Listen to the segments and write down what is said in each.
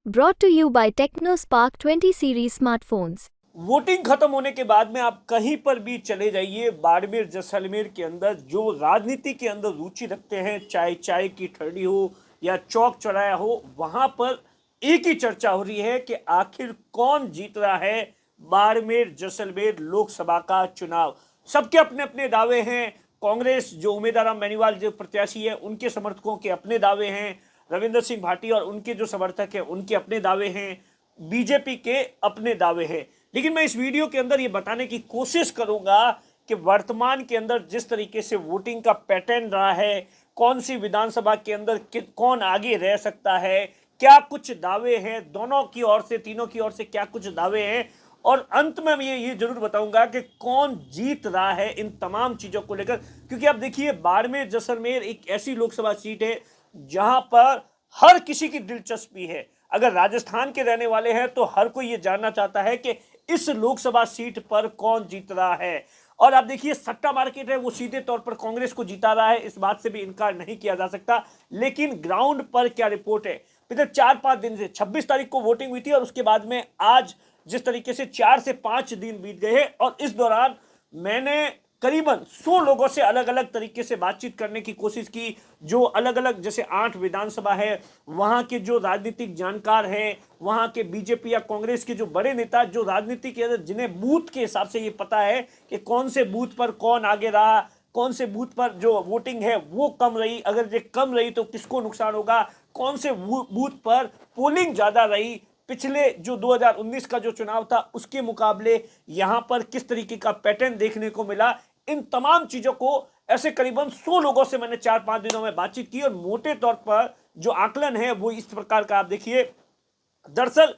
Brought to you by TechnoSpark 20 series smartphones. Voting खत्म होने के बाद में आप कहीं पर भी चले जाइए, बाड़मेर जैसलमेर के अंदर जो राजनीति के अंदर रुचि रखते हैं, चाहे चाय की ठंडी हो या चौक चौराया हो, वहां पर एक ही चर्चा हो रही है कि आखिर कौन जीत रहा है बाड़मेर जैसलमेर लोकसभा का चुनाव। सबके अपने अपने दावे हैं। कांग्रेस जो उम्मीदवार बेनीवाल जो प्रत्याशी है, उनके समर्थकों के अपने दावे हैं। रविंद्र सिंह भाटी और उनके जो समर्थक हैं, उनके अपने दावे हैं। बीजेपी के अपने दावे हैं। लेकिन मैं इस वीडियो के अंदर ये बताने की कोशिश करूंगा कि वर्तमान के अंदर जिस तरीके से वोटिंग का पैटर्न रहा है, कौन सी विधानसभा के अंदर कौन आगे रह सकता है, क्या कुछ दावे हैं दोनों की ओर से, तीनों की ओर से क्या कुछ दावे हैं, और अंत में मैं ये जरूर बताऊंगा कि कौन जीत रहा है इन तमाम चीजों को लेकर। क्योंकि आप देखिए, बाड़मेर जैसलमेर एक ऐसी लोकसभा सीट है जहां पर हर किसी की दिलचस्पी है। अगर राजस्थान के रहने वाले हैं तो हर कोई ये जानना चाहता है कि इस लोकसभा सीट पर कौन जीत रहा है। और आप देखिए, सट्टा मार्केट है वो सीधे तौर पर कांग्रेस को जिता रहा है, इस बात से भी इनकार नहीं किया जा सकता। लेकिन ग्राउंड पर क्या रिपोर्ट है? पिछले 4-5 दिन से 26 तारीख को वोटिंग हुई थी और उसके बाद में आज जिस तरीके से 4 से 5 दिन बीत गए हैं, और इस दौरान मैंने करीबन 100 लोगों से अलग अलग तरीके से बातचीत करने की कोशिश की। जो अलग अलग, जैसे 8 विधानसभा है, वहां के जो राजनीतिक जानकार हैं, वहां के बीजेपी या कांग्रेस के जो बड़े नेता, जो राजनीति के अंदर जिन्हें बूथ के हिसाब से ये पता है कि कौन से बूथ पर कौन आगे रहा, कौन से बूथ पर जो वोटिंग है वो कम रही, अगर ये कम रही तो किसको नुकसान होगा, कौन से बूथ पर पोलिंग ज्यादा रही, पिछले जो 2019 का जो चुनाव था उसके मुकाबले यहां पर किस तरीके का पैटर्न देखने को मिला। इन तमाम चीजों को ऐसे करीबन 100 लोगों से मैंने 4-5 दिनों में बातचीत की, और मोटे तौर पर जो आकलन है वो इस प्रकार का आप देखिए। दरअसल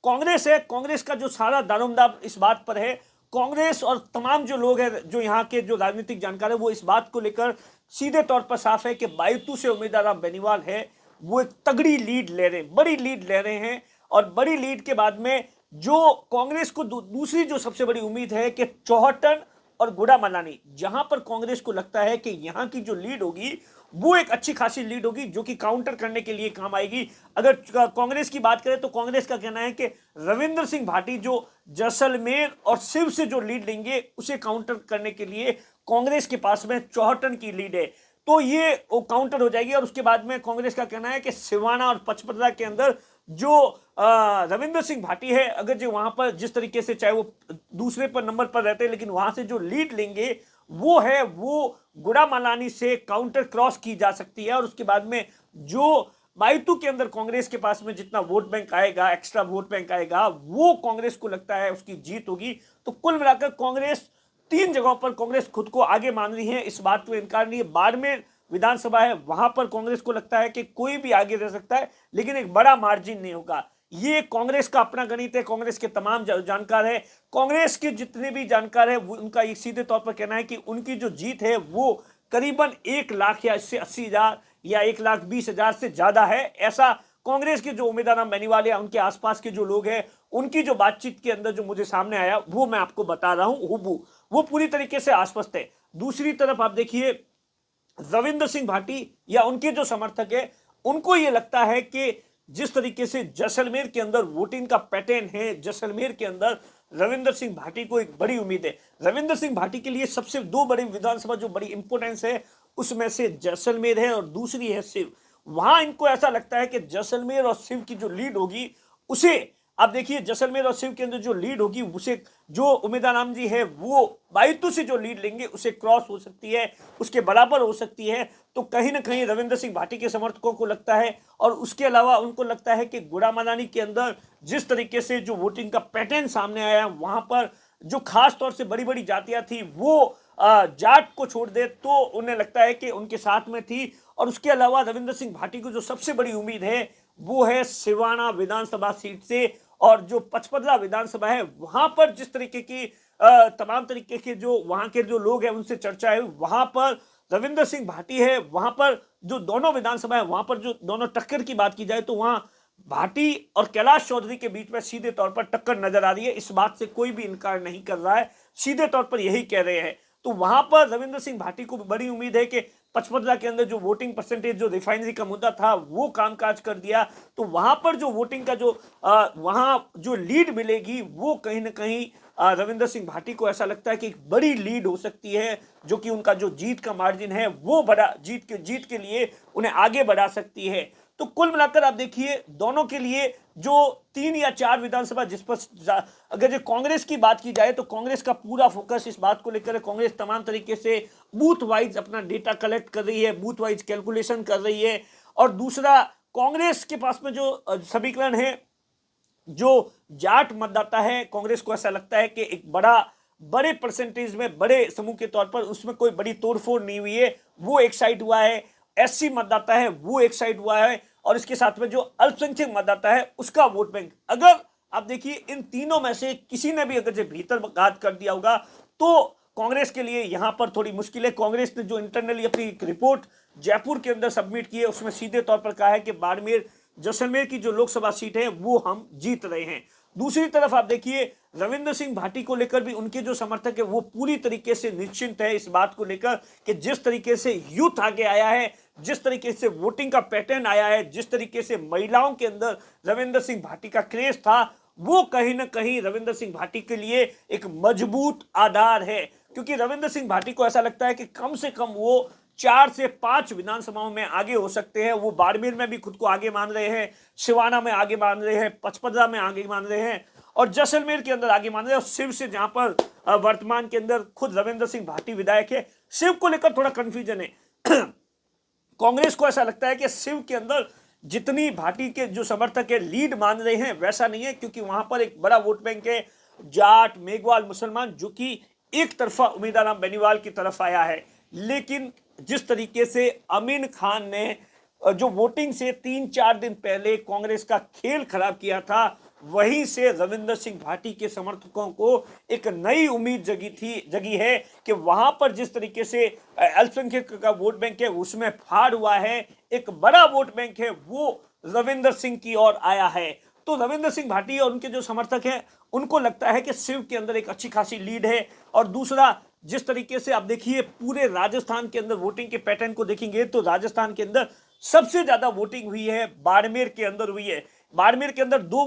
कांग्रेस है, कांग्रेस का जो सारा दारोमदार इस बात पर है, कांग्रेस और तमाम जो लोग हैं, जो यहाँ के जो राजनीतिक जानकार है, वो इस बात को लेकर सीधे तौर पर साफ है कि बायतू से उम्मीदवार बेनीवाल है वो एक तगड़ी लीड ले रहे हैं, बड़ी लीड ले रहे हैं। और बड़ी लीड के बाद में जो कांग्रेस को दूसरी जो सबसे बड़ी उम्मीद है कि चौहटन और गुड़ामलानी, जहां पर कांग्रेस को लगता है कि यहां की जो लीड होगी वो एक अच्छी खासी लीड होगी, जो कि काउंटर करने के लिए काम आएगी। अगर कांग्रेस की बात करें तो कांग्रेस का कहना है कि रविंद्र सिंह भाटी जो जैसलमेर और शिव से जो लीड लेंगे, उसे काउंटर करने के लिए कांग्रेस के पास में चौहटन की लीड है, तो ये वो काउंटर हो जाएगी। और उसके बाद में कांग्रेस का कहना है कि सिवाना और पचपदरा के अंदर जो रविंद्र सिंह भाटी है, अगर जो वहां पर जिस तरीके से, चाहे वो दूसरे पर नंबर पर रहते हैं, लेकिन वहां से जो लीड लेंगे वो है वो गुड़ामलानी से काउंटर क्रॉस की जा सकती है। और उसके बाद में जो बायतू के अंदर कांग्रेस के पास में जितना वोट बैंक आएगा, एक्स्ट्रा वोट बैंक आएगा, वो कांग्रेस को लगता है उसकी जीत होगी। तो कुल मिलाकर कांग्रेस 3 जगहों पर कांग्रेस खुद को आगे मान रही है, इस बात को इनकार नहीं है। बाड़मेर विधानसभा है, वहां पर कांग्रेस को लगता है कि कोई भी आगे रह सकता है, लेकिन एक बड़ा मार्जिन नहीं होगा। ये कांग्रेस का अपना गणित है, कांग्रेस के तमाम जानकार है, कांग्रेस के जितने भी जानकार है, उनका एक सीधे तौर पर कहना है कि उनकी जो जीत है वो करीबन 1 लाख या इससे 80,000 या 1,20,000 से ज्यादा है। ऐसा कांग्रेस के जो उम्मीदवार बेनीवाल या उनके आसपास के जो लोग हैं, उनकी जो बातचीत के अंदर जो मुझे सामने आया वो मैं आपको बता रहा हूं, वो पूरी तरीके से आश्वस्त है। दूसरी तरफ आप देखिए, रविंद्र सिंह भाटी या उनके जो समर्थक है, उनको ये लगता है कि जिस तरीके से जैसलमेर के अंदर वोटिंग का पैटर्न है, जैसलमेर के अंदर रविंद्र सिंह भाटी को एक बड़ी उम्मीद है। रविंद्र सिंह भाटी के लिए सबसे 2 बड़ी विधानसभा जो बड़ी इंपोर्टेंस है, उसमें से जैसलमेर है और दूसरी है शिव। वहां इनको ऐसा लगता है कि जैसलमेर और शिव की जो लीड होगी उसे, आप देखिए, जैसलमेर और शिव के अंदर जो लीड होगी उसे जो उम्मीदवार नाम जी है वो बायतू से जो लीड लेंगे उसे क्रॉस हो सकती है, उसके बराबर हो सकती है। तो कहीं ना कहीं रविंद्र सिंह भाटी के समर्थकों को लगता है, और उसके अलावा उनको लगता है कि गुड़ामलानी के अंदर जिस तरीके से जो वोटिंग का पैटर्न सामने आया, वहां पर जो खास तौर से बड़ी बड़ी जातियां थी वो जाट को छोड़ दे तो उन्हें लगता है कि उनके साथ में थी। और उसके अलावा रविंद्र सिंह भाटी को जो सबसे बड़ी उम्मीद है वो है सिवाना विधानसभा सीट से, और जो पचपदरा विधानसभा है वहां पर जिस तरीके की तमाम तरीके के जो वहां के जो लोग हैं उनसे चर्चा है, वहां पर रविंद्र सिंह भाटी है, वहां पर जो दोनों विधानसभा है, वहां पर जो दोनों टक्कर की बात की जाए तो वहां भाटी और कैलाश चौधरी के बीच में सीधे तौर पर टक्कर नजर आ रही है। इस बात से कोई भी इनकार नहीं कर रहा है, सीधे तौर पर यही कह रहे हैं। तो वहां पर रविंद्र सिंह भाटी को बड़ी उम्मीद है कि पचपदरा के अंदर जो वोटिंग परसेंटेज, जो रिफाइनरी का मुद्दा था वो कामकाज कर दिया, तो वहां पर जो वोटिंग का जो वहां जो लीड मिलेगी वो कहीं ना कहीं रविंदर सिंह भाटी को ऐसा लगता है कि एक बड़ी लीड हो सकती है, जो कि उनका जो जीत का मार्जिन है वो बड़ा जीत के लिए उन्हें आगे बढ़ा सकती है। तो कुल मिलाकर आप देखिए दोनों के लिए जो 3 या 4 विधानसभा, जिस पर अगर जो कांग्रेस की बात की जाए तो कांग्रेस का पूरा फोकस इस बात को लेकर है। कांग्रेस तमाम तरीके से बूथ वाइज अपना डेटा कलेक्ट कर रही है, बूथ वाइज कैलकुलेशन कर रही है। और दूसरा, कांग्रेस के पास में जो समीकरण है, जो जाट मतदाता है, कांग्रेस को ऐसा लगता है कि एक बड़े परसेंटेज में, बड़े समूह के तौर पर उसमें कोई बड़ी तोड़फोड़ नहीं हुई है, वो एक साइड हुआ है। एससी मतदाता है वो एक साइड हुआ है, और इसके साथ में जो अल्पसंख्यक मतदाता है उसका वोट बैंक, अगर आप देखिए इन तीनों में से किसी ने भी अगर भीतर घात कर दिया होगा तो कांग्रेस के लिए यहां पर थोड़ी मुश्किल है। कांग्रेस ने जो इंटरनली अपनी रिपोर्ट जयपुर के अंदर सबमिट की है उसमें सीधे तौर पर कहा है कि बाड़मेर जैसलमेर की जो लोकसभा सीट है वो हम जीत रहे हैं। दूसरी तरफ आप देखिए रविंद्र सिंह भाटी को लेकर भी उनके जो समर्थक है वो पूरी तरीके से निश्चिंत है इस बात को लेकर कि जिस तरीके से यूथ आगे आया है, जिस तरीके से वोटिंग का पैटर्न आया है, जिस तरीके से महिलाओं के अंदर रविंद्र सिंह भाटी का क्रेज था, वो कहीं ना कहीं रविंद्र सिंह भाटी के लिए एक मजबूत आधार है। क्योंकि रविंद्र सिंह भाटी को ऐसा लगता है कि कम से कम वो 4 से 5 विधानसभाओं में आगे हो सकते हैं। वो बाड़मेर में भी खुद को आगे मान रहे हैं, सिवाना में आगे मान रहे हैं, पचपदरा में आगे मान रहे हैं, और जैसलमेर के अंदर आगे मान रहे हैं। और शिव से, जहां पर वर्तमान के अंदर खुद रविंद्र सिंह भाटी विधायक है, शिव को लेकर थोड़ा कंफ्यूजन है। कांग्रेस को ऐसा लगता है कि शिव के अंदर जितनी भाटी के जो समर्थक है लीड मान रहे हैं वैसा नहीं है, क्योंकि वहां पर एक बड़ा वोट बैंक है जाट, मेघवाल, मुसलमान, जो कि एक तरफा उम्मीदवार बेनीवाल की तरफ आया है। लेकिन जिस तरीके से अमीन खान ने जो वोटिंग से 3-4 दिन पहले कांग्रेस का खेल खराब किया था, वहीं से रविंद्र सिंह भाटी के समर्थकों को एक नई उम्मीद जगी है कि वहां पर जिस तरीके से अल्पसंख्यक का वोट बैंक है उसमें फाड़ हुआ है, एक बड़ा वोट बैंक है वो रविंद्र सिंह की ओर आया है। तो रविंद्र सिंह भाटी और उनके जो समर्थक हैं उनको लगता है कि शिव के अंदर एक अच्छी खासी लीड है। और दूसरा, जिस तरीके से आप देखिए पूरे राजस्थान के अंदर वोटिंग के पैटर्न को देखेंगे तो राजस्थान के अंदर सबसे ज्यादा वोटिंग हुई है बाड़मेर के अंदर हुई है। बाड़मेर के अंदर 2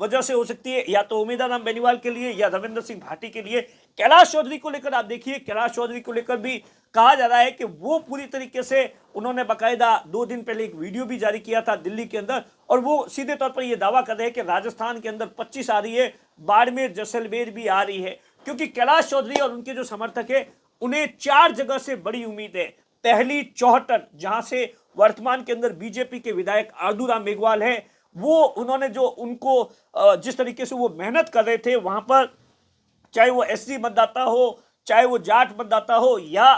वजह से हो सकती है, या तो उम्मीदवार बेनीवाल के लिए या रविंद्र सिंह भाटी के लिए। कैलाश चौधरी को लेकर आप देखिए, कैलाश चौधरी को लेकर भी कहा जा रहा है कि वो पूरी तरीके से, उन्होंने बाकायदा 2 दिन पहले एक वीडियो भी जारी किया था दिल्ली के अंदर, और वो सीधे तौर पर ये दावा कर रहे हैं कि राजस्थान के अंदर 25 आ रही है, बाड़मेर जैसलमेर भी आ रही है। क्योंकि कैलाश चौधरी और उनके जो समर्थक है उन्हें 4 जगह से बड़ी उम्मीद है। पहली, चौहटन, जहां से वर्तमान के अंदर बीजेपी के विधायक आदूराम मेघवाल है, वो उन्होंने जो उनको जिस तरीके से वो मेहनत कर रहे थे वहां पर, चाहे वो एससी मतदाता हो, चाहे वो जाट मतदाता हो, या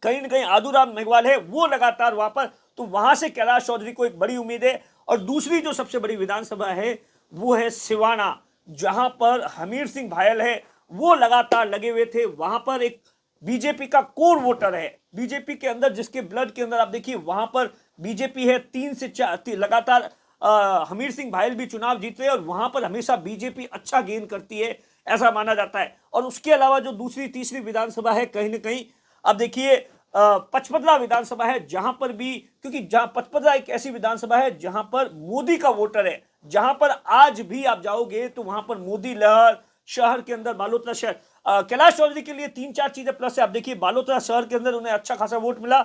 कहीं ना कहीं आदूराम मेघवाल है वो लगातार वहां पर, तो वहां से कैलाश चौधरी को एक बड़ी उम्मीद है। और दूसरी जो सबसे बड़ी विधानसभा है वो है सिवाना, जहां पर हमीर सिंह भायल है वो लगातार लगे हुए थे। वहां पर एक बीजेपी का कोर वोटर है, बीजेपी के अंदर, जिसके ब्लड के अंदर आप देखिए वहां पर बीजेपी है। 3 से 4 लगातार हमीर सिंह भायल भी चुनाव जीत रहे हैं, और वहां पर हमेशा बीजेपी अच्छा गेन करती है ऐसा माना जाता है। और उसके अलावा जो दूसरी तीसरी विधानसभा है, कहीं ना कहीं अब देखिए पचपदरा विधानसभा है, जहां पर भी, क्योंकि जहां पचपदरा एक ऐसी विधानसभा है जहां पर मोदी का वोटर है, जहां पर आज भी आप जाओगे तो वहां पर मोदी लहर, शहर के अंदर बालोतरा शहर, कैलाश चौधरी के लिए 3-4 चीजें प्लस है। आप देखिए बालोतरा शहर के अंदर उन्हें अच्छा खासा वोट मिला,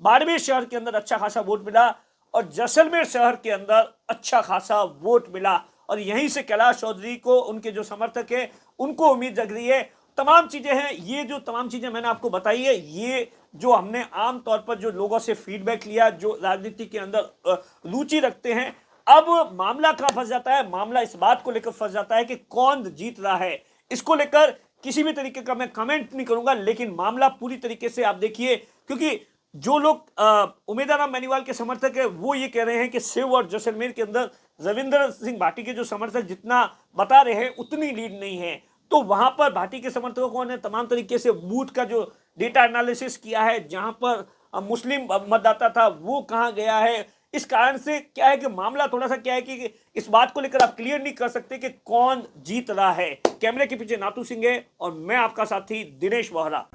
बाड़मेर शहर के अंदर अच्छा खासा वोट मिला, और जैसलमेर शहर के अंदर अच्छा खासा वोट मिला। और यहीं से कैलाश चौधरी को, उनके जो समर्थक है उनको उम्मीद जग रही है। तमाम चीजें हैं, ये जो तमाम चीजें मैंने आपको बताई है, ये जो हमने आम तौर पर जो लोगों से फीडबैक लिया, जो राजनीति के अंदर रुचि रखते हैं। अब मामला कहां फंस जाता है, मामला इस बात को लेकर फंस जाता है कि कौन जीत रहा है। इसको लेकर किसी भी तरीके का मैं कमेंट नहीं करूंगा, लेकिन मामला पूरी तरीके से आप देखिए, क्योंकि जो लोग उम्मीदवार बेनीवाल के समर्थक है वो ये कह रहे हैं कि शिव और जैसलमेर के अंदर रविंद्र सिंह भाटी के जो समर्थक जितना बता रहे हैं उतनी लीड नहीं है। तो वहां पर भाटी के समर्थकों ने तमाम तरीके से बूथ का जो डेटा एनालिसिस किया है, जहां पर मुस्लिम मतदाता था वो कहां गया है। इस कारण से क्या है कि मामला थोड़ा सा क्या है कि इस बात को लेकर आप क्लियर नहीं कर सकते कि कौन जीत रहा है। कैमरे के पीछे नातू सिंह है और मैं आपका साथी दिनेश वोहरा।